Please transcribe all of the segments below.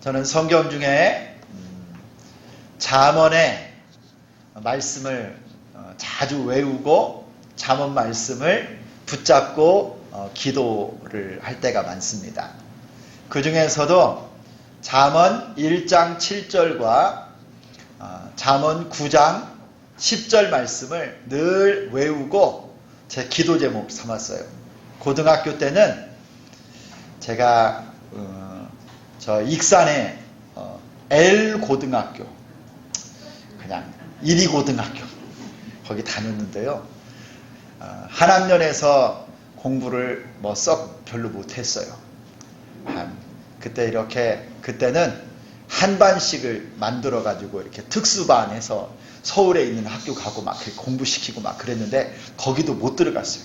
저는 성경 중에 잠언의 말씀을 자주 외우고 잠언 말씀을 붙잡고 기도를 할 때가 많습니다. 그 중에서도 잠언 1장 7절과 잠언 9장 10절 말씀을 늘 외우고 제 기도 제목 삼았어요. 고등학교 때는 제가 저 익산의 L고등학교, 그냥 1위 고등학교 거기 다녔는데요. 한 학년에서 공부를 썩 별로 못했어요. 그때는 한 반씩을 만들어 가지고 이렇게 특수반해서 서울에 있는 학교 가고 막 공부시키고 막 그랬는데 거기도 못 들어갔어요.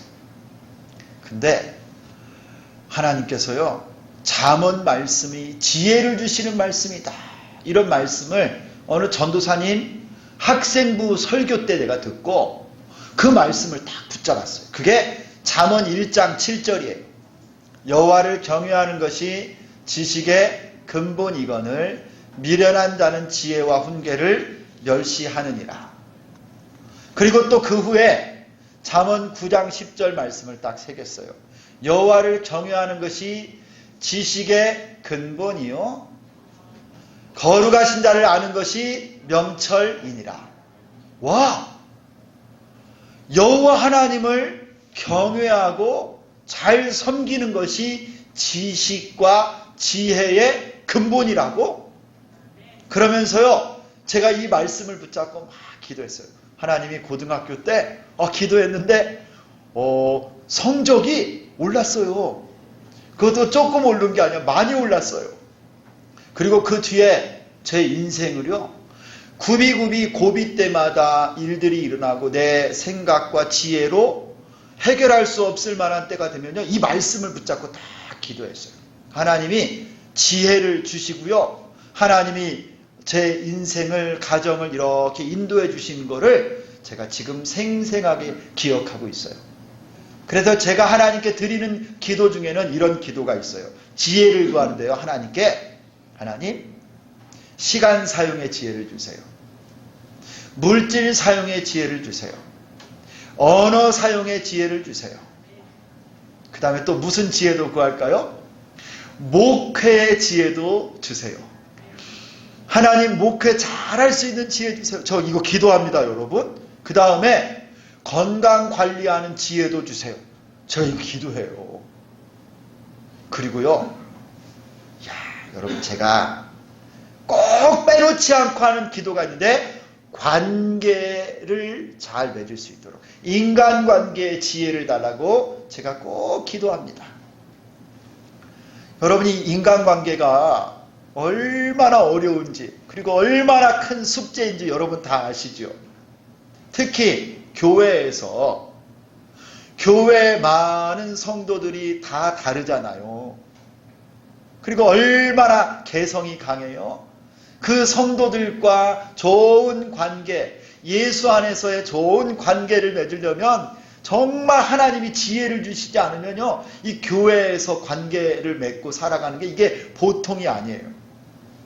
근데 하나님께서요, 잠언 말씀이 지혜를 주시는 말씀이다, 이런 말씀을 어느 전도사님 학생부 설교 때 내가 듣고 그 말씀을 딱 붙잡았어요. 그게 잠언 1장 7절이에요. 여호와를 경외하는 것이 지식의 근본이거늘 미련한 자는 지혜와 훈계를 멸시하느니라. 그리고 또 그 후에 잠언 9장 10절 말씀을 딱 새겼어요. 여호와를 경외하는 것이 지식의 근본이요 거룩하신 자를 아는 것이 명철이니라. 와! 여호와 하나님을 경외하고 잘 섬기는 것이 지식과 지혜의 근본이라고? 그러면서요, 제가 이 말씀을 붙잡고 막 기도했어요. 하나님이 고등학교 때 기도했는데 성적이 올랐어요. 그것도 조금 오른 게 아니라 많이 올랐어요. 그리고 그 뒤에 제 인생을요, 굽이굽이 고비 때마다 일들이 일어나고 내 생각과 지혜로 해결할 수 없을 만한 때가 되면요, 이 말씀을 붙잡고 딱 기도했어요. 하나님이 지혜를 주시고요, 하나님이 제 인생을, 가정을 이렇게 인도해 주신 거를 제가 지금 생생하게 기억하고 있어요. 그래서 제가 하나님께 드리는 기도 중에는 이런 기도가 있어요. 지혜를 구하는데요, 하나님께, 하나님, 시간 사용의 지혜를 주세요. 물질 사용의 지혜를 주세요. 언어 사용의 지혜를 주세요. 그 다음에 또 무슨 지혜도 구할까요? 목회의 지혜도 주세요. 하나님, 목회 잘할 수 있는 지혜 주세요. 저 이거 기도합니다, 여러분. 그 다음에 건강 관리하는 지혜도 주세요. 저 이거 기도해요. 그리고요, 여러분, 제가 꼭 빼놓지 않고 하는 기도가 있는데, 관계를 잘 맺을 수 있도록 인간관계의 지혜를 달라고 제가 꼭 기도합니다. 여러분이 인간관계가 얼마나 어려운지, 그리고 얼마나 큰 숙제인지 여러분 다 아시죠? 특히 교회에서, 교회 많은 성도들이 다 다르잖아요. 그리고 얼마나 개성이 강해요. 그 성도들과 좋은 관계, 예수 안에서의 좋은 관계를 맺으려면 정말 하나님이 지혜를 주시지 않으면요, 이 교회에서 관계를 맺고 살아가는 게 이게 보통이 아니에요.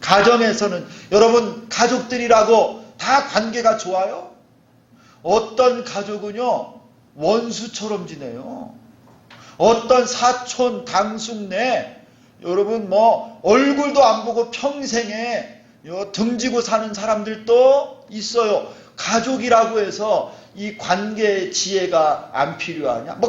가정에서는 여러분, 가족들이라고 다 관계가 좋아요? 어떤 가족은요, 원수처럼 지내요. 어떤 사촌, 당숙네, 여러분 얼굴도 안 보고 평생에 등지고 사는 사람들도 있어요. 가족이라고 해서 이 관계의 지혜가 안 필요하냐?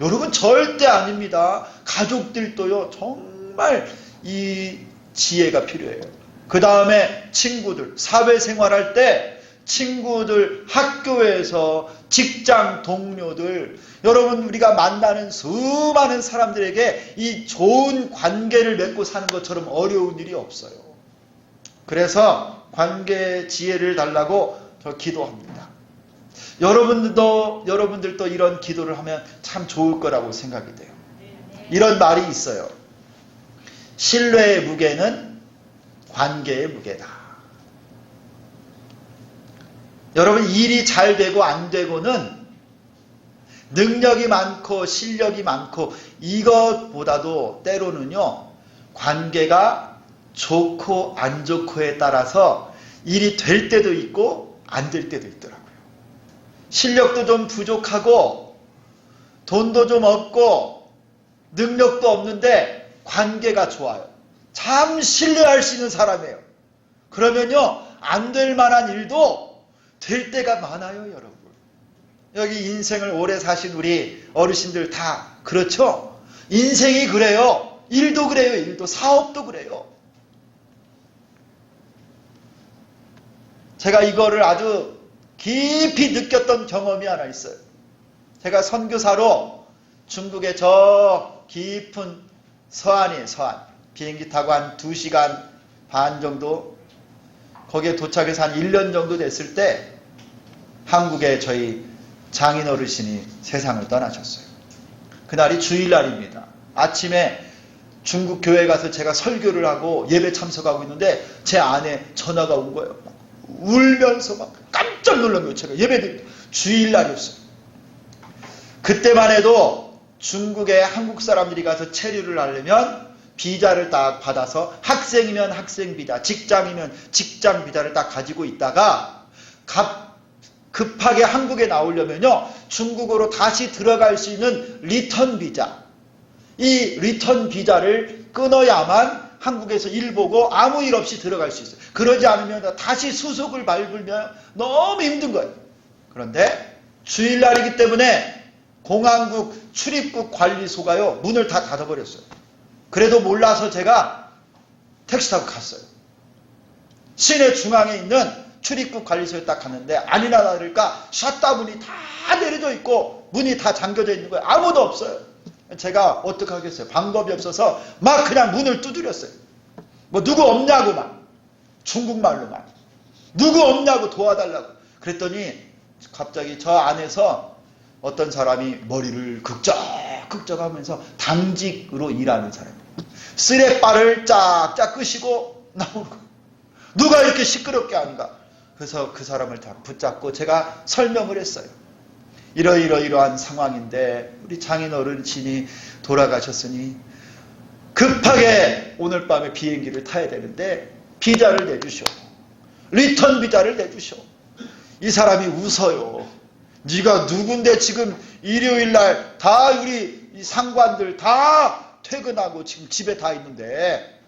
여러분 절대 아닙니다. 가족들도요, 정말 이 지혜가 필요해요. 그 다음에 친구들, 사회생활할 때 친구들, 학교에서 직장 동료들, 여러분, 우리가 만나는 수많은 사람들에게 이 좋은 관계를 맺고 사는 것처럼 어려운 일이 없어요. 그래서 관계 지혜를 달라고 저 기도합니다. 여러분들도 이런 기도를 하면 참 좋을 거라고 생각이 돼요. 이런 말이 있어요. 신뢰의 무게는 관계의 무게다. 여러분, 일이 잘 되고 안 되고는 능력이 많고 실력이 많고 이것보다도 때로는요, 관계가 좋고 안 좋고에 따라서 일이 될 때도 있고 안 될 때도 있더라고요. 실력도 좀 부족하고 돈도 좀 없고 능력도 없는데 관계가 좋아요. 참 신뢰할 수 있는 사람이에요. 그러면요, 안 될 만한 일도 될 때가 많아요, 여러분. 여기 인생을 오래 사신 우리 어르신들 다 그렇죠? 인생이 그래요. 일도 그래요. 일도. 사업도 그래요. 제가 이거를 아주 깊이 느꼈던 경험이 하나 있어요. 제가 선교사로 중국의 저 깊은 서안이에요. 서안. 비행기 타고 한 2시간 반 정도 거기에 도착해서 한 1년 정도 됐을 때 한국에 저희 장인 어르신이 세상을 떠나셨어요. 그날이 주일날입니다. 아침에 중국 교회 가서 제가 설교를 하고 예배 참석하고 있는데 제 아내 전화가 온 거예요. 막 울면서 막 깜짝 놀란 거예요. 제가 예배드립니다. 주일날이었어요. 그때만 해도 중국에 한국 사람들이 가서 체류를 하려면 비자를 딱 받아서 학생이면 학생 비자, 직장이면 직장 비자를 딱 가지고 있다가 급하게 한국에 나오려면요, 중국으로 다시 들어갈 수 있는 리턴 비자, 이 리턴 비자를 끊어야만 한국에서 일 보고 아무 일 없이 들어갈 수 있어요. 그러지 않으면 다시 수속을 밟으면 너무 힘든 거예요. 그런데 주일날이기 때문에 공항국 출입국 관리소가요, 문을 다 닫아버렸어요. 그래도 몰라서 제가 택시 타고 갔어요. 시내 중앙에 있는 출입국 관리소에 딱 갔는데 아니나 다를까 샷다문이 다 내려져 있고 문이 다 잠겨져 있는 거예요. 아무도 없어요. 제가 어떻게 하겠어요? 방법이 없어서 막 그냥 문을 두드렸어요. 뭐 누구 없냐고 막 중국말로만 누구 없냐고 도와달라고 그랬더니 갑자기 저 안에서 어떤 사람이 머리를 극적하면서 당직으로 일하는 사람이에요. 쓰레빠를 쫙쫙 끄시고 나오는 거예요. 누가 이렇게 시끄럽게 하는가? 그래서 그 사람을 다 붙잡고 제가 설명을 했어요. 이러이러이러한 상황인데 우리 장인 어르신이 돌아가셨으니 급하게 오늘 밤에 비행기를 타야 되는데 비자를 내주시오. 리턴 비자를 내주시오. 이 사람이 웃어요. 네가 누군데 지금 일요일날 다 우리 상관들 다 퇴근하고 지금 집에 다 있는데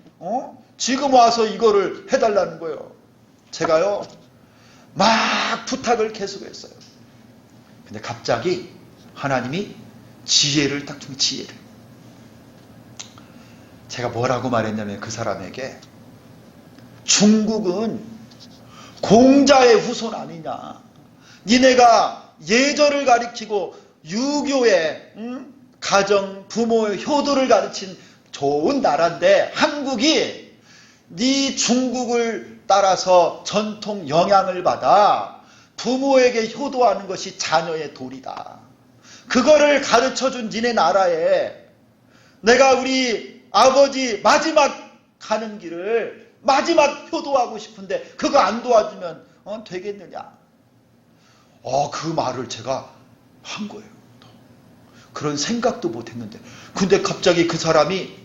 지금 와서 이거를 해달라는 거예요. 제가요 막 부탁을 계속했어요. 근데 갑자기 하나님이 지혜를 딱 준 지혜를. 제가 뭐라고 말했냐면 그 사람에게 중국은 공자의 후손 아니냐. 니네가 예절을 가리키고 유교의 가정, 부모의 효도를 가르친 좋은 나라인데 한국이 네 중국을 따라서 전통 영향을 받아 부모에게 효도하는 것이 자녀의 도리다. 그거를 가르쳐준 니네 나라에 내가 우리 아버지 마지막 가는 길을 마지막 효도하고 싶은데 그거 안 도와주면 되겠느냐. 그 말을 제가 한 거예요. 그런 생각도 못했는데 근데 갑자기 그 사람이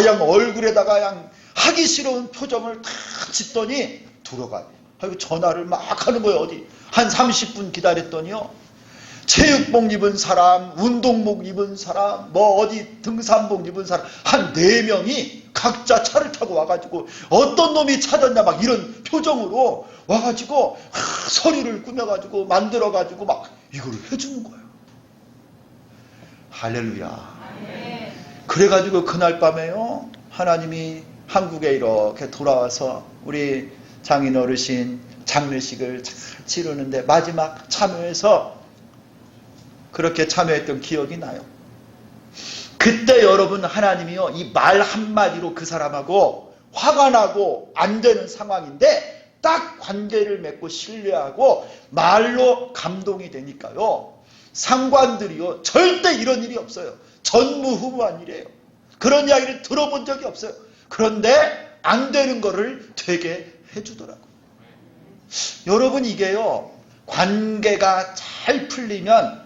양 얼굴에다가 양 하기 싫은 표정을 탁 짓더니 들어가요. 전화를 막 하는 거예요. 어디 한 30분 기다렸더니요, 체육복 입은 사람, 운동복 입은 사람, 뭐 어디 등산복 입은 사람 한 4명이 각자 차를 타고 와가지고 어떤 놈이 찾았냐 막 이런 표정으로 와가지고 서류를 꾸며가지고 만들어가지고 막 이거를 해주는 거예요. 할렐루야. 그래가지고 그날 밤에요, 하나님이 한국에 이렇게 돌아와서 우리 장인 어르신 장례식을 잘 치르는데 마지막 참여해서 그렇게 참여했던 기억이 나요. 그때 여러분 하나님이요, 이 말 한마디로 그 사람하고 화가 나고 안 되는 상황인데 딱 관계를 맺고 신뢰하고 말로 감동이 되니까요, 상관들이요 절대 이런 일이 없어요. 전무후무한 일이에요. 그런 이야기를 들어본 적이 없어요. 그런데 안 되는 거를 되게 해주더라고요. 여러분 이게요, 관계가 잘 풀리면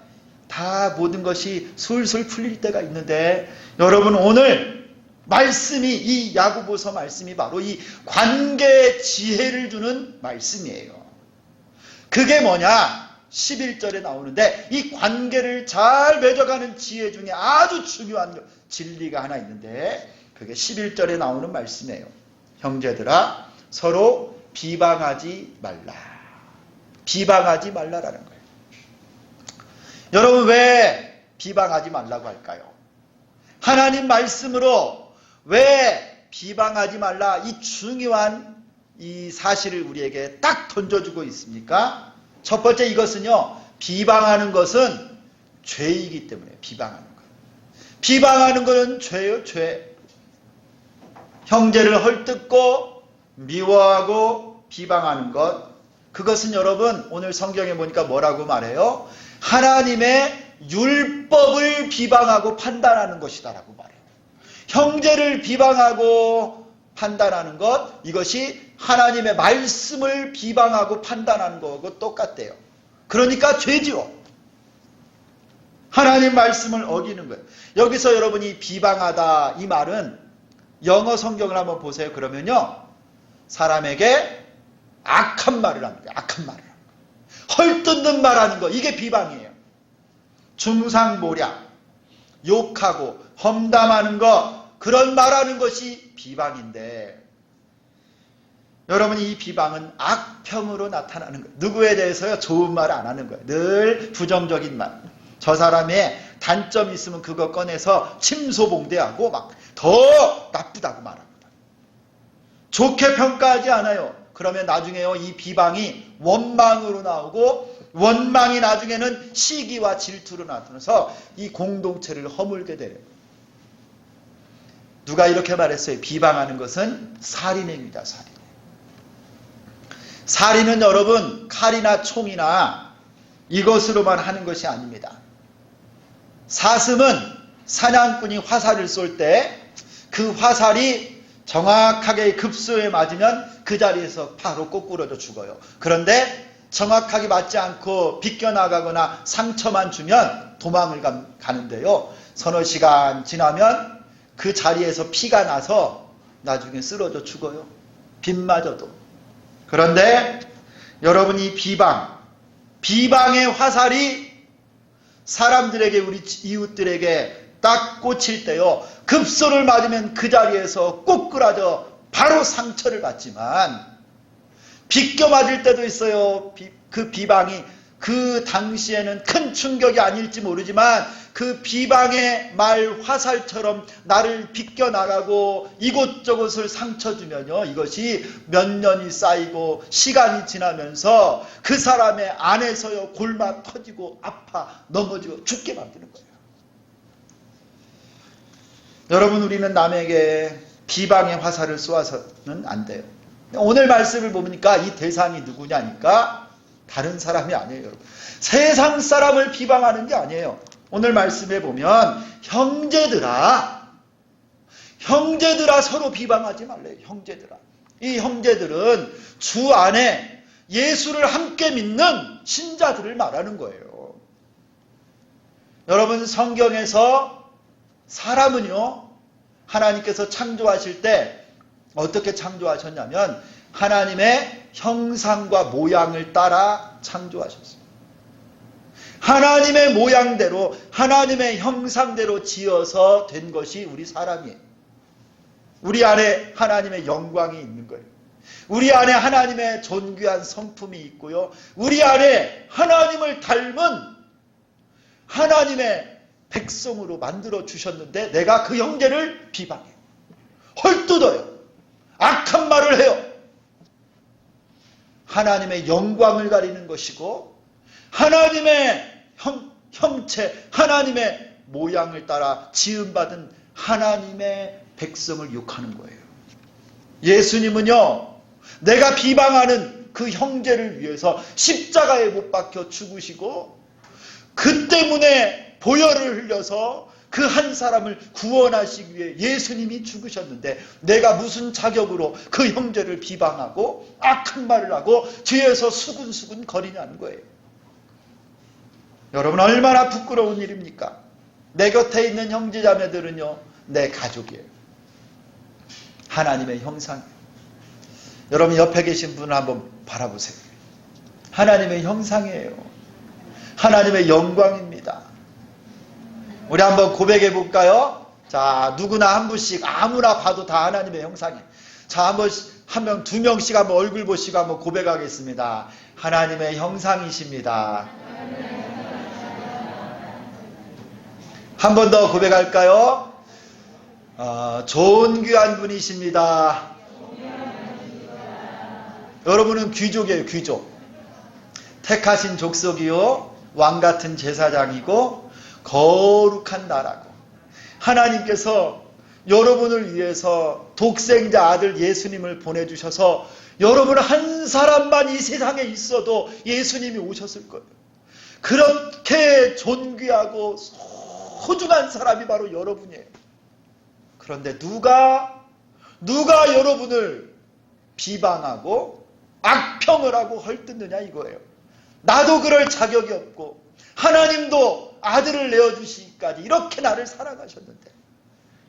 다 모든 것이 술술 풀릴 때가 있는데 여러분 오늘 말씀이, 이 야고보서 말씀이 바로 이 관계의 지혜를 주는 말씀이에요. 그게 뭐냐? 11절에 나오는데, 이 관계를 잘 맺어가는 지혜 중에 아주 중요한 진리가 하나 있는데, 그게 11절에 나오는 말씀이에요. 형제들아, 서로 비방하지 말라. 비방하지 말라라는 거예요. 여러분, 왜 비방하지 말라고 할까요? 하나님 말씀으로 왜 비방하지 말라, 이 중요한 이 사실을 우리에게 딱 던져주고 있습니까? 첫 번째, 이것은요, 비방하는 것은 죄이기 때문에 비방하는 거예요. 비방하는 것은 죄예요, 죄. 형제를 헐뜯고 미워하고 비방하는 것, 그것은 여러분 오늘 성경에 보니까 뭐라고 말해요? 하나님의 율법을 비방하고 판단하는 것이다라고 말해요. 형제를 비방하고 판단하는 것, 이것이 하나님의 말씀을 비방하고 판단하는 것하고 똑같대요. 그러니까 죄지요. 하나님 말씀을 어기는 거예요. 여기서 여러분이 비방하다, 이 말은 영어 성경을 한번 보세요. 그러면요, 사람에게 악한 말을 하는 거예요. 악한 말을 하는 거예요. 헐뜯는 말하는 거, 이게 비방이에요. 중상모략, 욕하고 험담하는 거, 그런 말하는 것이 비방인데, 여러분, 이 비방은 악평으로 나타나는 거예요. 누구에 대해서요? 좋은 말 안 하는 거예요. 늘 부정적인 말. 저 사람의 단점이 있으면 그거 꺼내서 침소봉대하고 막 더 나쁘다고 말합니다. 좋게 평가하지 않아요. 그러면 나중에요, 이 비방이 원망으로 나오고, 원망이 나중에는 시기와 질투로 나타나서 이 공동체를 허물게 돼요. 누가 이렇게 말했어요? 비방하는 것은 살인입니다. 살인. 살인은 여러분 칼이나 총이나 이것으로만 하는 것이 아닙니다. 사슴은 사냥꾼이 화살을 쏠 때 그 화살이 정확하게 급소에 맞으면 그 자리에서 바로 꼬꾸러져 죽어요. 그런데 정확하게 맞지 않고 비껴나가거나 상처만 주면 도망을 가는데요, 서너 시간 지나면 그 자리에서 피가 나서 나중에 쓰러져 죽어요. 빗 맞아도. 그런데 여러분이 비방의 화살이 사람들에게, 우리 이웃들에게 딱 꽂힐 때요, 급소를 맞으면 그 자리에서 꼬꾸라져 바로 상처를 받지만, 비껴 맞을 때도 있어요. 그 비방이 그 당시에는 큰 충격이 아닐지 모르지만 그 비방의 말 화살처럼 나를 비껴나가고 이곳저곳을 상처 주면요, 이것이 몇 년이 쌓이고 시간이 지나면서 그 사람의 안에서요, 골마 터지고 아파 넘어지고 죽게 만드는 거예요. 여러분, 우리는 남에게 비방의 화살을 쏘아서는 안 돼요. 오늘 말씀을 보니까 이 대상이 누구냐니까 다른 사람이 아니에요. 여러분, 세상 사람을 비방하는 게 아니에요. 오늘 말씀에 보면 형제들아 서로 비방하지 말래요. 형제들아. 이 형제들은 주 안에 예수를 함께 믿는 신자들을 말하는 거예요. 여러분, 성경에서 사람은요, 하나님께서 창조하실 때 어떻게 창조하셨냐면 하나님의 형상과 모양을 따라 창조하셨어요. 하나님의 모양대로, 하나님의 형상대로 지어서 된 것이 우리 사람이에요. 우리 안에 하나님의 영광이 있는 거예요. 우리 안에 하나님의 존귀한 성품이 있고요, 우리 안에 하나님을 닮은 하나님의 백성으로 만들어 주셨는데 내가 그 형제를 비방해요. 헐뜯어요. 악한 말을 해요. 하나님의 영광을 가리는 것이고 하나님의 형체, 하나님의 모양을 따라 지음받은 하나님의 백성을 욕하는 거예요. 예수님은요, 내가 비방하는 그 형제를 위해서 십자가에 못 박혀 죽으시고 그 때문에 보혈을 흘려서 그 한 사람을 구원하시기 위해 예수님이 죽으셨는데 내가 무슨 자격으로 그 형제를 비방하고 악한 말을 하고 뒤에서 수근수근 거리냐는 거예요. 여러분, 얼마나 부끄러운 일입니까? 내 곁에 있는 형제자매들은요, 내 가족이에요. 하나님의 형상. 여러분 옆에 계신 분을 한번 바라보세요. 하나님의 형상이에요. 하나님의 영광입니다. 우리 한번 고백해 볼까요? 자, 누구나 한 분씩 아무나 봐도 다 하나님의 형상이에요. 자, 한번 한 명, 두 명씩 한번 얼굴 보시고 한번 고백하겠습니다. 하나님의 형상이십니다. 한 번 더 고백할까요? 좋은 귀한 분이십니다. 여러분은 귀족이에요. 귀족. 택하신 족속이요 왕같은 제사장이고 거룩한 나라고. 하나님께서 여러분을 위해서 독생자 아들 예수님을 보내주셔서 여러분 한 사람만 이 세상에 있어도 예수님이 오셨을 거예요. 그렇게 존귀하고 소중한 사람이 바로 여러분이에요. 그런데 누가 여러분을 비방하고 악평을 하고 헐뜯느냐 이거예요. 나도 그럴 자격이 없고 하나님도 아들을 내어주시기까지 이렇게 나를 사랑하셨는데,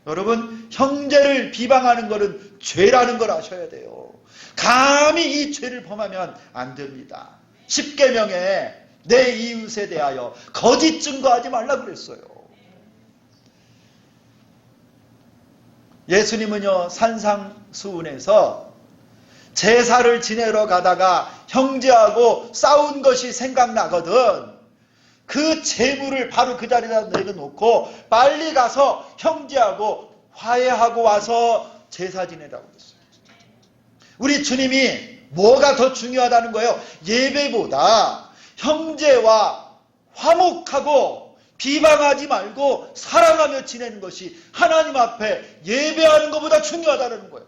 여러분 형제를 비방하는 것은 죄라는 걸 아셔야 돼요. 감히 이 죄를 범하면 안 됩니다. 십계명에 내 이웃에 대하여 거짓 증거하지 말라 그랬어요. 예수님은요 산상수훈에서 제사를 지내러 가다가 형제하고 싸운 것이 생각나거든. 그 재물을 바로 그 자리에다 내려놓고 빨리 가서 형제하고 화해하고 와서 제사 지내라고 그랬어요. 우리 주님이 뭐가 더 중요하다는 거예요? 예배보다 형제와 화목하고 비방하지 말고 사랑하며 지내는 것이 하나님 앞에 예배하는 것보다 중요하다는 거예요.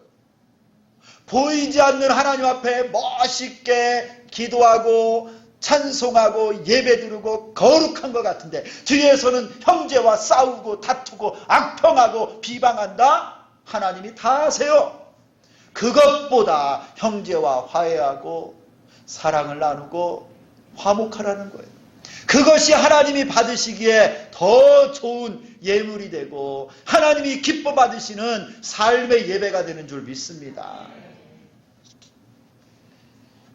보이지 않는 하나님 앞에 멋있게 기도하고 찬송하고 예배드리고 거룩한 것 같은데 뒤에서는 형제와 싸우고 다투고 악평하고 비방한다? 하나님이 다 아세요. 그것보다 형제와 화해하고 사랑을 나누고 화목하라는 거예요. 그것이 하나님이 받으시기에 더 좋은 예물이 되고 하나님이 기뻐 받으시는 삶의 예배가 되는 줄 믿습니다.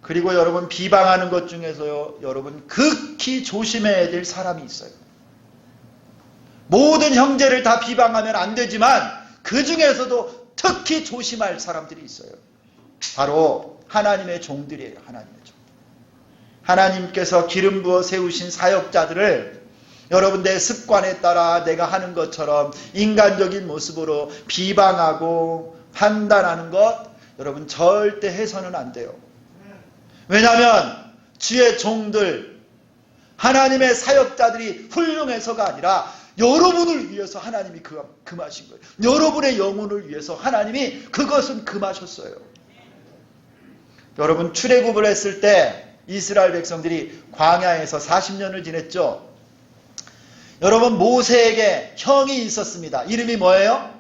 그리고 여러분 비방하는 것 중에서요, 여러분 극히 조심해야 될 사람이 있어요. 모든 형제를 다 비방하면 안 되지만 그 중에서도 특히 조심할 사람들이 있어요. 바로 하나님의 종들이에요. 하나님의 종. 하나님께서 기름 부어 세우신 사역자들을 여러분 내 습관에 따라 내가 하는 것처럼 인간적인 모습으로 비방하고 판단하는 것 여러분 절대 해서는 안 돼요. 왜냐하면 주의 종들 하나님의 사역자들이 훌륭해서가 아니라 여러분을 위해서 하나님이 금하신 거예요. 여러분의 영혼을 위해서 하나님이 그것은 금하셨어요. 여러분 출애굽을 했을 때 이스라엘 백성들이 광야에서 40년을 지냈죠. 여러분 모세에게 형이 있었습니다. 이름이 뭐예요?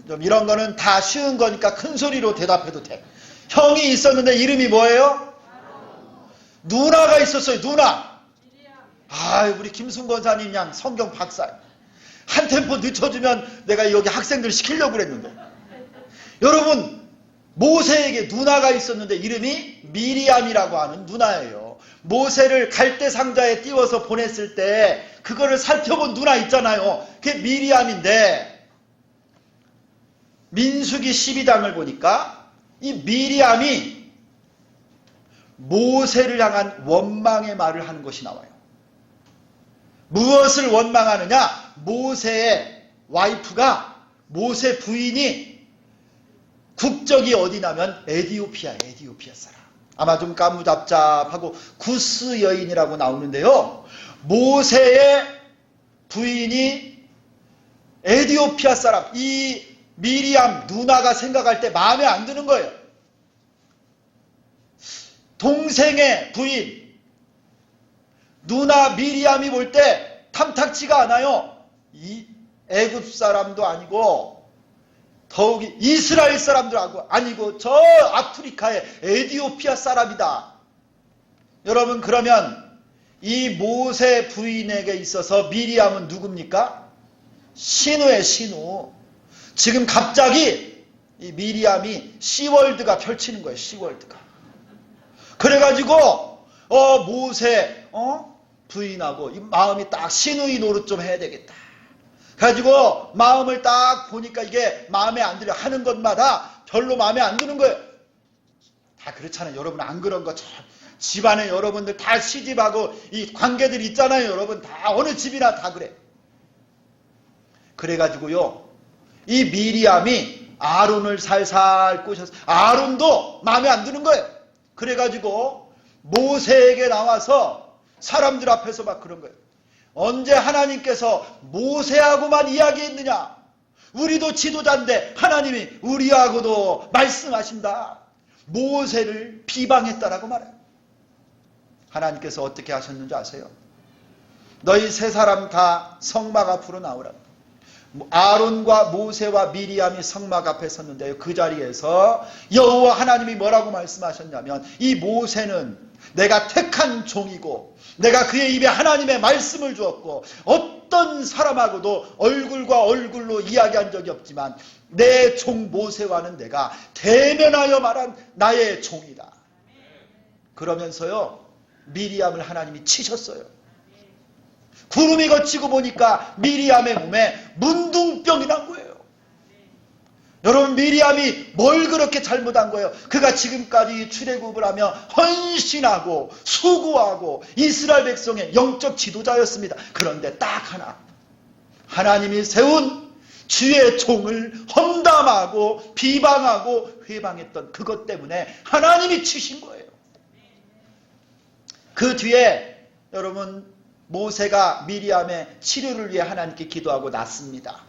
좀 이런 거는 다 쉬운 거니까 큰 소리로 대답해도 돼. 형이 있었는데 이름이 뭐예요? 누나가 있었어요. 누나. 우리 김순 권사님 양 성경 박사. 한 템포 늦춰주면 내가 여기 학생들 시키려고 그랬는데. 여러분 모세에게 누나가 있었는데 이름이 미리암이라고 하는 누나예요. 모세를 갈대 상자에 띄워서 보냈을 때 그거를 살펴본 누나 있잖아요. 그게 미리암인데 민수기 12장을 보니까 이 미리암이 모세를 향한 원망의 말을 하는 것이 나와요. 무엇을 원망하느냐? 모세의 와이프가 모세 부인이 국적이 어디냐면 에디오피아 사람. 아마 좀 까무잡잡하고 구스 여인이라고 나오는데요. 모세의 부인이 에디오피아 사람. 이 미리암 누나가 생각할 때 마음에 안 드는 거예요. 동생의 부인 누나 미리암이 볼 때 탐탁지가 않아요. 이 애굽 사람도 아니고 더욱이 이스라엘 사람도 아니고 저 아프리카의 에디오피아 사람이다. 여러분 그러면 이 모세 부인에게 있어서 미리암은 누굽니까? 신우의 신우. 지금 갑자기 이 미리암이 시월드가 펼치는 거예요. 시월드가. 그래가지고 모세 부인하고 이 마음이 딱 신우이 노릇 좀 해야 되겠다. 그래가지고 마음을 딱 보니까 이게 마음에 안 들어. 하는 것마다 별로 마음에 안 드는 거예요. 다 그렇잖아요. 여러분 안 그런 거 집안에 여러분들 다 시집하고 이 관계들 있잖아요. 여러분 다 어느 집이나 다 그래. 그래가지고요 이 미리암이 아론을 살살 꼬셨어요. 아론도 마음에 안 드는 거예요. 그래가지고 모세에게 나와서 사람들 앞에서 막 그런 거예요. 언제 하나님께서 모세하고만 이야기했느냐? 우리도 지도자인데 하나님이 우리하고도 말씀하신다. 모세를 비방했다라고 말해요. 하나님께서 어떻게 하셨는지 아세요? 너희 세 사람 다 성막 앞으로 나오라. 아론과 모세와 미리암이 성막 앞에 섰는데요. 그 자리에서 여호와 하나님이 뭐라고 말씀하셨냐면 이 모세는 내가 택한 종이고 내가 그의 입에 하나님의 말씀을 주었고 어떤 사람하고도 얼굴과 얼굴로 이야기한 적이 없지만 내 종 모세와는 내가 대면하여 말한 나의 종이다. 그러면서요 미리암을 하나님이 치셨어요. 구름이 걷히고 보니까 미리암의 몸에 문둥병이 난 거예요. 여러분 미리암이 뭘 그렇게 잘못한 거예요? 그가 지금까지 출애굽을 하며 헌신하고 수고하고 이스라엘 백성의 영적 지도자였습니다. 그런데 딱 하나 하나님이 세운 주의 종을 험담하고 비방하고 회방했던 그것 때문에 하나님이 치신 거예요. 그 뒤에 여러분 모세가 미리암의 치료를 위해 하나님께 기도하고 났습니다.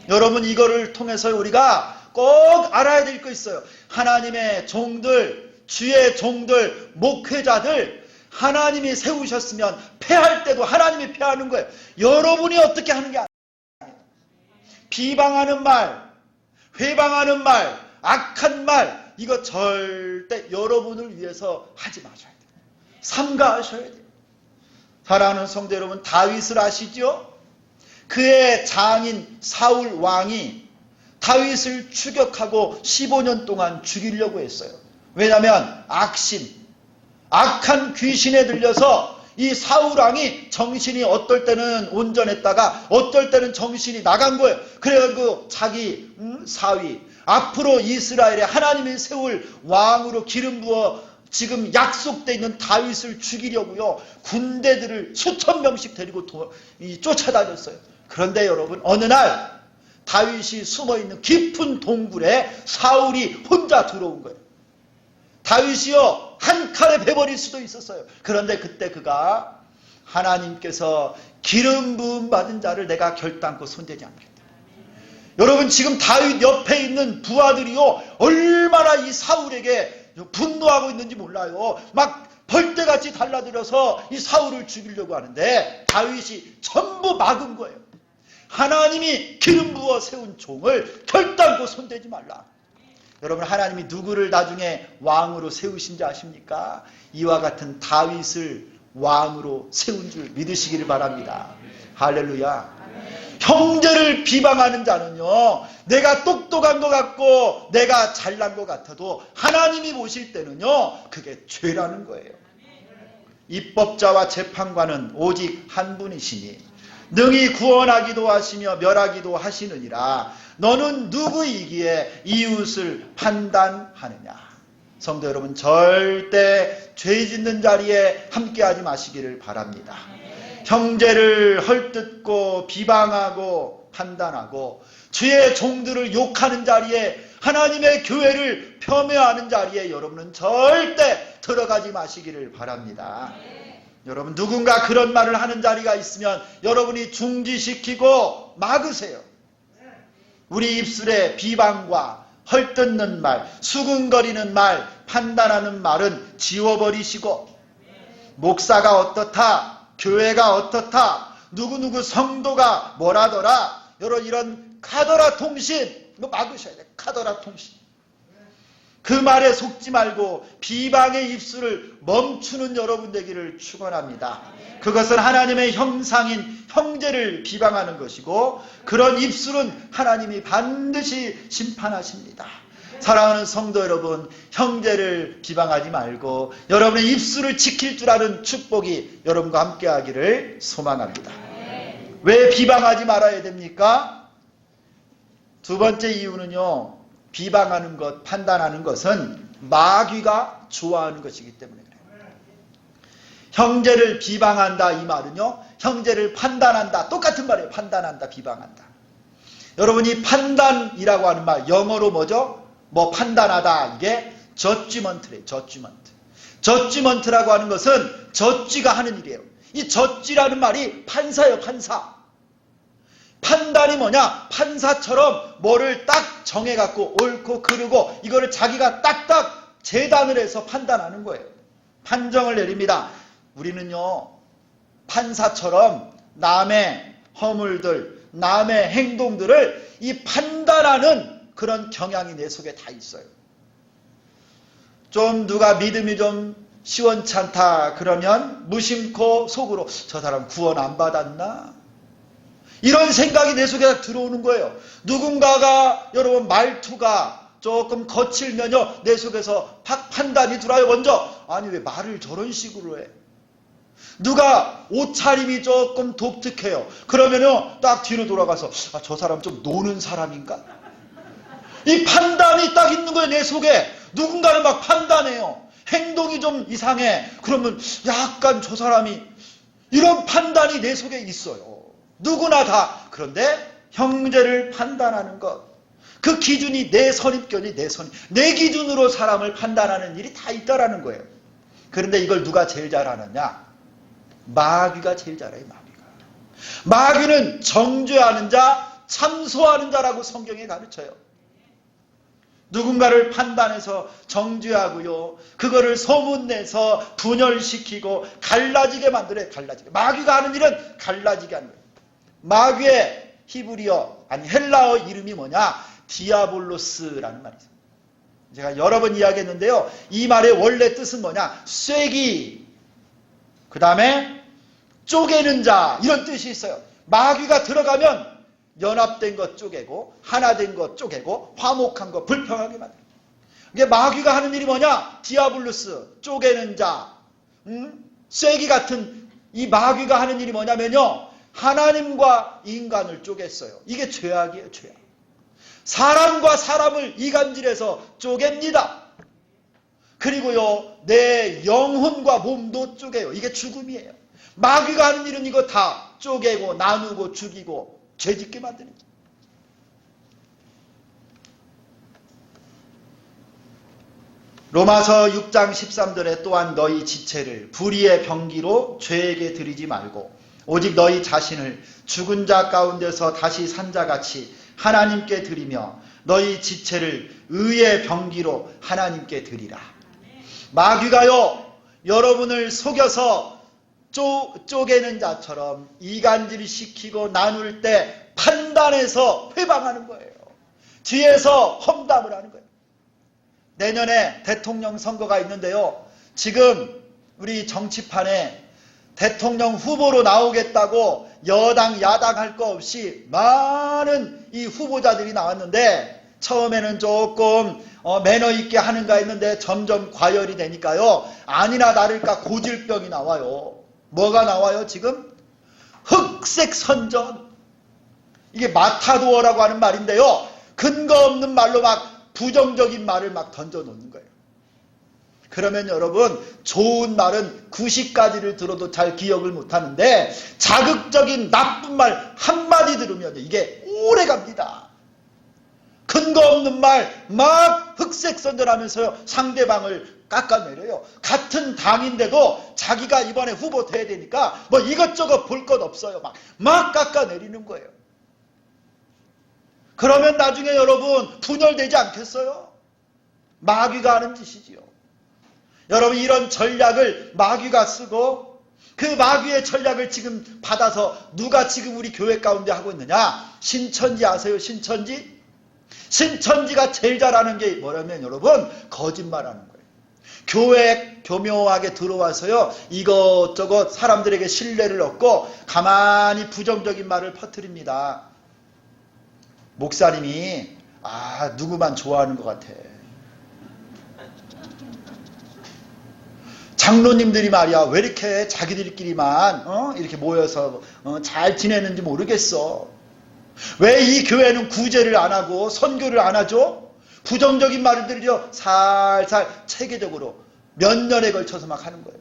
여러분 이거를 통해서 우리가 꼭 알아야 될 거 있어요. 하나님의 종들, 주의 종들, 목회자들 하나님이 세우셨으면 패할 때도 하나님이 패하는 거예요. 여러분이 어떻게 하는 게 아니에요. 비방하는 말, 회방하는 말, 악한 말 이거 절대 여러분을 위해서 하지 마셔야 돼요. 삼가하셔야 돼요. 사랑하는 성도 여러분, 다윗을 아시죠? 그의 장인 사울 왕이 다윗을 추격하고 15년 동안 죽이려고 했어요. 왜냐하면 악한 귀신에 들려서 이 사울 왕이 정신이 어떨 때는 온전했다가 어떨 때는 정신이 나간 거예요. 그래가지고 자기 사위 앞으로 이스라엘에 하나님이 세울 왕으로 기름 부어 지금 약속되어 있는 다윗을 죽이려고요. 군대들을 수천 명씩 데리고 쫓아다녔어요. 그런데 여러분 어느 날 다윗이 숨어있는 깊은 동굴에 사울이 혼자 들어온 거예요. 다윗이요 한 칼에 베버릴 수도 있었어요. 그런데 그때 그가 하나님께서 기름 부음 받은 자를 내가 결단코 손대지 않겠다. 여러분 지금 다윗 옆에 있는 부하들이요 얼마나 이 사울에게 분노하고 있는지 몰라요. 막 벌떼같이 달라들어서 이 사울을 죽이려고 하는데 다윗이 전부 막은 거예요. 하나님이 기름 부어 세운 종을 결단코 손대지 말라. 여러분 하나님이 누구를 나중에 왕으로 세우신지 아십니까? 이와 같은 다윗을 왕으로 세운 줄 믿으시기를 바랍니다. 할렐루야. 형제를 비방하는 자는요 내가 똑똑한 것 같고 내가 잘난 것 같아도 하나님이 보실 때는요 그게 죄라는 거예요. 입법자와 재판관은 오직 한 분이시니 능히 구원하기도 하시며 멸하기도 하시느니라. 너는 누구이기에 이웃을 판단하느냐. 성도 여러분 절대 죄 짓는 자리에 함께하지 마시기를 바랍니다. 형제를 헐뜯고 비방하고 판단하고 주의 종들을 욕하는 자리에 하나님의 교회를 폄훼하는 자리에 여러분은 절대 들어가지 마시기를 바랍니다. 여러분 누군가 그런 말을 하는 자리가 있으면 여러분이 중지시키고 막으세요. 우리 입술에 비방과 헐뜯는 말, 수근거리는 말, 판단하는 말은 지워버리시고 목사가 어떻다, 교회가 어떻다, 누구누구 성도가 뭐라더라, 여러분 이런 카더라 통신 이거 막으셔야 돼요. 카더라 통신. 그 말에 속지 말고 비방의 입술을 멈추는 여러분 되기를 축원합니다. 그것은 하나님의 형상인 형제를 비방하는 것이고 그런 입술은 하나님이 반드시 심판하십니다. 사랑하는 성도 여러분, 형제를 비방하지 말고 여러분의 입술을 지킬 줄 아는 축복이 여러분과 함께 하기를 소망합니다. 왜 비방하지 말아야 됩니까? 두 번째 이유는요, 비방하는 것, 판단하는 것은 마귀가 좋아하는 것이기 때문에 그래요. 형제를 비방한다 이 말은요, 형제를 판단한다, 똑같은 말이에요. 판단한다, 비방한다. 여러분이 판단이라고 하는 말, 영어로 뭐죠? 뭐 판단하다, 이게 저지먼트래요. 저지먼트라고 하는 것은 저지가 하는 일이에요. 이 저지라는 말이 판사예요. 판사. 판단이 뭐냐? 판사처럼 뭐를 딱 정해갖고 옳고 그르고 이거를 자기가 딱딱 재단을 해서 판단하는 거예요. 판정을 내립니다. 우리는요, 판사처럼 남의 허물들, 남의 행동들을 이 판단하는 그런 경향이 내 속에 다 있어요. 좀 누가 믿음이 좀 시원찮다 그러면 무심코 속으로 저 사람 구원 안 받았나? 이런 생각이 내 속에 들어오는 거예요. 누군가가 여러분 말투가 조금 거칠면요, 내 속에서 판단이 들어와요. 먼저 아니 왜 말을 저런 식으로 해? 누가 옷차림이 조금 독특해요. 그러면요 딱 뒤로 돌아가서 아, 저 사람 좀 노는 사람인가? 이 판단이 딱 있는 거예요. 내 속에 누군가를 막 판단해요. 행동이 좀 이상해. 그러면 약간 저 사람이, 이런 판단이 내 속에 있어요. 누구나 다. 그런데 형제를 판단하는 것, 그 기준이 내 선입견이 내 기준으로 사람을 판단하는 일이 다 있다라는 거예요. 그런데 이걸 누가 제일 잘하느냐? 마귀가 제일 잘해요. 마귀는 정죄하는 자, 참소하는 자라고 성경에 가르쳐요. 누군가를 판단해서 정죄하고요, 그거를 소문내서 분열시키고 갈라지게 만들어요. 마귀가 하는 일은 갈라지게 하는 거예요. 마귀의 히브리어, 아니 헬라어 이름이 뭐냐? 디아볼로스라는 말이 있어요. 제가 여러 번 이야기했는데요, 이 말의 원래 뜻은 뭐냐? 쐐기, 그 다음에 쪼개는 자, 이런 뜻이 있어요. 마귀가 들어가면 연합된 것 쪼개고, 하나된 것 쪼개고, 화목한 것 불평하게 만들어요. 이게 마귀가 하는 일이 뭐냐? 디아블루스, 쪼개는 자, 쐐기 같은 이 마귀가 하는 일이 뭐냐면요, 하나님과 인간을 쪼갰어요. 이게 죄악이에요. 죄악. 사람과 사람을 이간질해서 쪼갭니다. 그리고요, 내 영혼과 몸도 쪼개요. 이게 죽음이에요. 마귀가 하는 일은 이거 다 쪼개고 나누고 죽이고 죄짓게 만드는 거예요. 로마서 6장 13절에 또한 너희 지체를 불의의 병기로 죄에게 드리지 말고 오직 너희 자신을 죽은 자 가운데서 다시 산 자같이 하나님께 드리며 너희 지체를 의의 병기로 하나님께 드리라. 마귀가요, 여러분을 속여서 쪼개는 자처럼 이간질시키고 나눌 때 판단해서 회방하는 거예요. 뒤에서 험담을 하는 거예요. 내년에 대통령 선거가 있는데요, 지금 우리 정치판에 대통령 후보로 나오겠다고 여당 야당 할 거 없이 많은 이 후보자들이 나왔는데, 처음에는 조금 매너 있게 하는가 했는데 점점 과열이 되니까요, 아니나 다를까 고질병이 나와요. 뭐가 나와요 지금? 흑색 선전. 이게 마타도어라고 하는 말인데요, 근거 없는 말로 막 부정적인 말을 막 던져놓는 거예요. 그러면 여러분, 좋은 말은 90가지를 들어도 잘 기억을 못하는데 자극적인 나쁜 말 한마디 들으면 이게 오래갑니다. 근거 없는 말 막 흑색선전하면서요, 상대방을 깎아내려요. 같은 당인데도 자기가 이번에 후보 돼야 되니까 뭐 이것저것 볼 것 없어요. 막 깎아내리는 거예요. 그러면 나중에 여러분 분열되지 않겠어요? 마귀가 하는 짓이지요. 여러분, 이런 전략을 마귀가 쓰고, 그 마귀의 전략을 지금 받아서 누가 지금 우리 교회 가운데 하고 있느냐? 신천지 아세요? 신천지? 신천지가 제일 잘하는 게 뭐냐면 여러분, 거짓말하는 거예요. 교회에 교묘하게 들어와서요, 이것저것 사람들에게 신뢰를 얻고 가만히 부정적인 말을 퍼뜨립니다. 목사님이 누구만 좋아하는 것 같아. 장로님들이 말이야 왜 이렇게 자기들끼리만 이렇게 모여서 잘 지내는지 모르겠어. 왜 이 교회는 구제를 안 하고 선교를 안 하죠? 부정적인 말들이요 살살 체계적으로 몇 년에 걸쳐서 막 하는 거예요.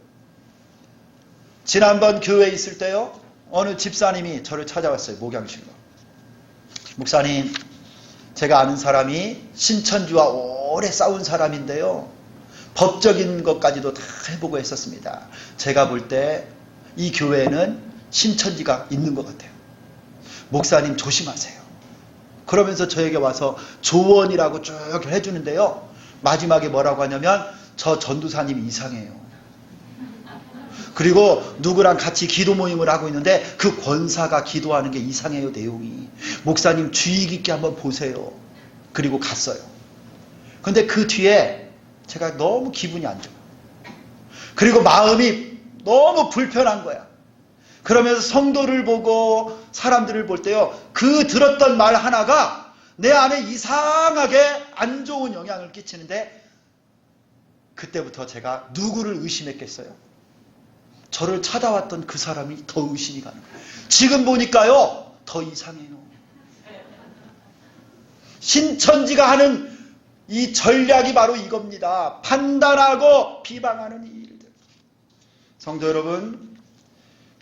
지난번 교회에 있을 때요 어느 집사님이 저를 찾아왔어요. 목양실로. 목사님, 제가 아는 사람이 신천지와 오래 싸운 사람인데요 법적인 것까지도 다 해보고 했었습니다. 제가 볼 때 이 교회에는 신천지가 있는 것 같아요. 목사님 조심하세요. 그러면서 저에게 와서 조언이라고 쭉 해주는데요 마지막에 뭐라고 하냐면 저 전도사님이 이상해요. 그리고 누구랑 같이 기도 모임을 하고 있는데 그 권사가 기도하는 게 이상해요. 내용이. 목사님 주의 깊게 한번 보세요. 그리고 갔어요. 근데 그 뒤에 제가 너무 기분이 안 좋아요. 그리고 마음이 너무 불편한 거야. 그러면서 성도를 보고 사람들을 볼 때요 그 들었던 말 하나가 내 안에 이상하게 안 좋은 영향을 끼치는데 그때부터 제가 누구를 의심했겠어요? 저를 찾아왔던 그 사람이 더 의심이 가는 거예요. 지금 보니까요 더 이상해요. 신천지가 하는 이 전략이 바로 이겁니다. 판단하고 비방하는 이 일들. 성도 여러분,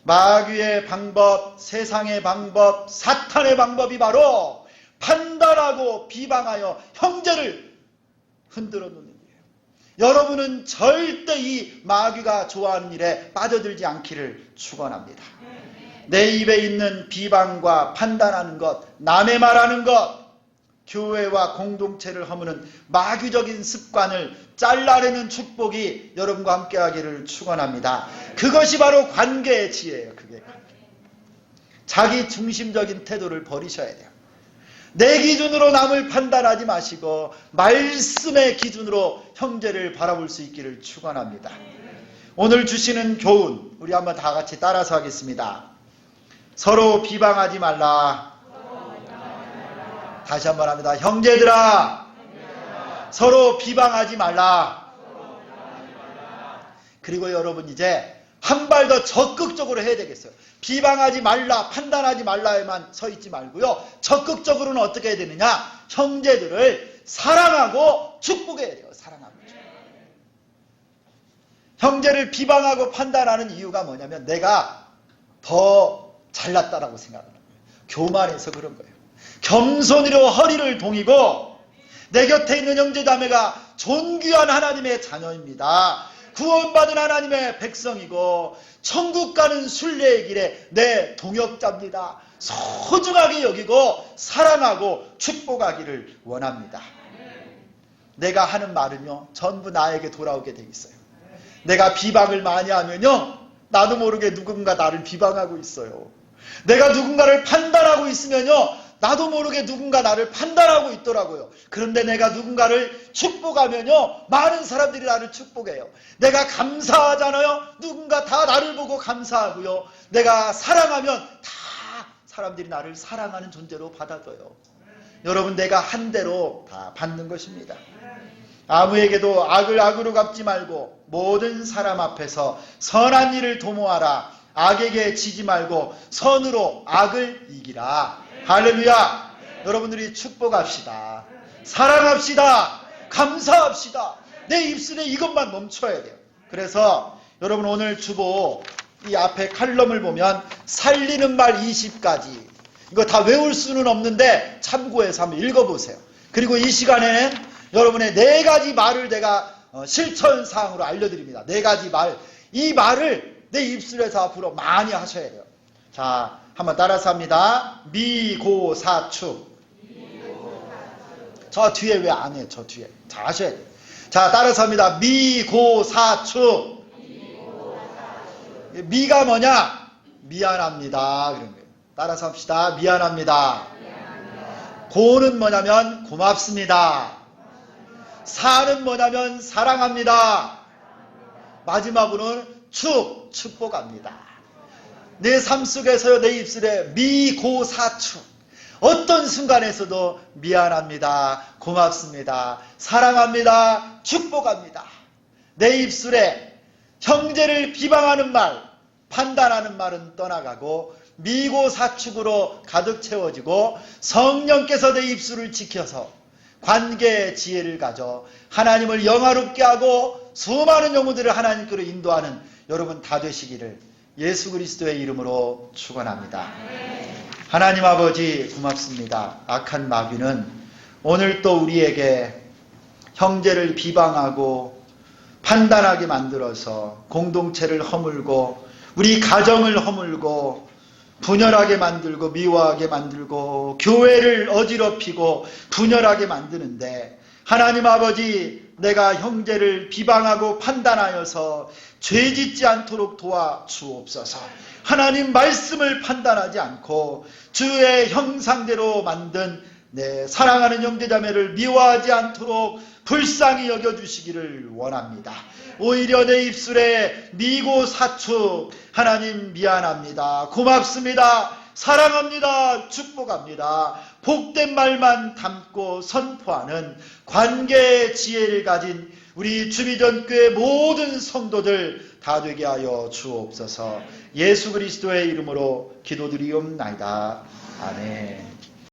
마귀의 방법, 세상의 방법, 사탄의 방법이 바로 판단하고 비방하여 형제를 흔들어 놓는 거예요. 여러분은 절대 이 마귀가 좋아하는 일에 빠져들지 않기를 축원합니다. 내 입에 있는 비방과 판단하는 것, 남의 말하는 것, 교회와 공동체를 허무는 마귀적인 습관을 잘라내는 축복이 여러분과 함께하기를 축원합니다. 그것이 바로 관계의 지혜예요. 그게 자기 중심적인 태도를 버리셔야 돼요. 내 기준으로 남을 판단하지 마시고 말씀의 기준으로 형제를 바라볼 수 있기를 축원합니다. 오늘 주시는 교훈 우리 한번 다 같이 따라서 하겠습니다. 서로 비방하지 말라. 다시 한번 합니다. 형제들아, 서로 비방하지 말라. 그리고 여러분 이제 한 발 더 적극적으로 해야 되겠어요. 비방하지 말라, 판단하지 말라에만 서 있지 말고요. 적극적으로는 어떻게 해야 되느냐? 형제들을 사랑하고 축복해야 돼요. 사랑하고 축복해요. 형제를 비방하고 판단하는 이유가 뭐냐면 내가 더 잘났다라고 생각하는 거예요. 교만해서 그런 거예요. 겸손으로 허리를 동이고 내 곁에 있는 형제자매가 존귀한 하나님의 자녀입니다. 구원받은 하나님의 백성이고 천국 가는 순례의 길에 내 동역자입니다. 소중하게 여기고 사랑하고 축복하기를 원합니다. 내가 하는 말은요 전부 나에게 돌아오게 돼 있어요. 내가 비방을 많이 하면요 나도 모르게 누군가 나를 비방하고 있어요. 내가 누군가를 판단하고 있으면요 나도 모르게 누군가 나를 판단하고 있더라고요. 그런데 내가 누군가를 축복하면요 많은 사람들이 나를 축복해요. 내가 감사하잖아요. 누군가 다 나를 보고 감사하고요. 내가 사랑하면 다 사람들이 나를 사랑하는 존재로 받아줘요. 여러분 내가 한 대로 다 받는 것입니다. 아무에게도 악을 악으로 갚지 말고 모든 사람 앞에서 선한 일을 도모하라. 악에게 지지 말고 선으로 악을 이기라. 할렐루야. 여러분들이 축복합시다. 사랑합시다. 감사합시다. 내 입술에 이것만 멈춰야 돼요. 그래서 여러분 오늘 주보 이 앞에 칼럼을 보면 살리는 말 20가지 이거 다 외울 수는 없는데 참고해서 한번 읽어보세요. 그리고 이 시간에는 여러분의 4가지 말을 제가 실천사항으로 알려드립니다. 4가지 말. 이 말을 내 입술에서 앞으로 많이 하셔야 돼요. 자, 한번 따라서 합니다. 미고사축. 저 뒤에 왜 안 해요? 저 뒤에. 자, 하셔야 돼요. 자, 따라서 합니다. 미고사축. 미가 뭐냐? 미안합니다. 그런 거예요. 따라서 합시다. 미안합니다. 고는 뭐냐면 고맙습니다. 사는 뭐냐면 사랑합니다. 마지막으로는 축복합니다. 내 삶 속에서요, 내 입술에 미고사축. 어떤 순간에서도 미안합니다. 고맙습니다. 사랑합니다. 축복합니다. 내 입술에 형제를 비방하는 말, 판단하는 말은 떠나가고 미고사축으로 가득 채워지고 성령께서 내 입술을 지켜서 관계의 지혜를 가져 하나님을 영화롭게 하고 수많은 영혼들을 하나님께로 인도하는 여러분 다 되시기를 예수 그리스도의 이름으로 축원합니다. 하나님 아버지 고맙습니다. 악한 마귀는 오늘 또 우리에게 형제를 비방하고 판단하게 만들어서 공동체를 허물고 우리 가정을 허물고 분열하게 만들고 미워하게 만들고 교회를 어지럽히고 분열하게 만드는데 하나님 아버지 내가 형제를 비방하고 판단하여서 죄짓지 않도록 도와주옵소서. 하나님 말씀을 판단하지 않고 주의 형상대로 만든 내 사랑하는 형제자매를 미워하지 않도록 불쌍히 여겨주시기를 원합니다. 오히려 내 입술에 미고사축 하나님 미안합니다. 고맙습니다. 사랑합니다. 축복합니다. 복된 말만 담고 선포하는 관계의 지혜를 가진 우리 주비전교회 모든 성도들 다 되게 하여 주옵소서. 예수 그리스도의 이름으로 기도드리옵나이다. 아멘.